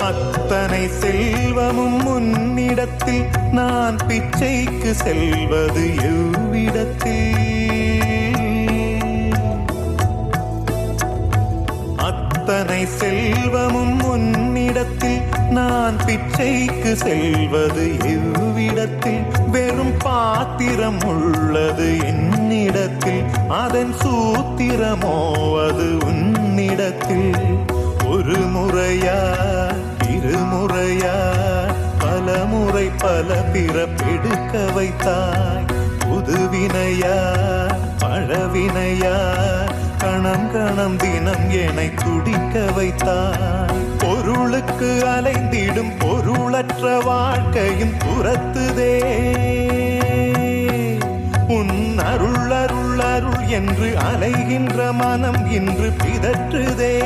அத்தனை செல்வமும் உன்னிடத்தில் நான் பிச்சைக்கு செல்வது எவ்விடத்தில்? அத்தனை செல்வமும் உன்னிடத்தில் நான் பிச்சைக்கு செல்வது எவ்விடத்தில்? வெறும் பாத்திரம் உள்ளது என்னிடத்தில், அதன் சூத்திரமோ அது உன்னிடத்தில். ஒரு முறையா இருமுறையா பல முறை பல பிறப்பெடுக்க வைத்தாய். புதுவினையா பழவினையா கணம் கணம் தினம் என்னை துடிக்க வைத்தாய். பொருளுக்கு அலைந்திடும் பொருளற்ற வாழ்க்கையும் துரத்துதே. உன் அருள் அருள் அருள் என்று அலைகின்ற மனம் இன்று பிதற்றுதே.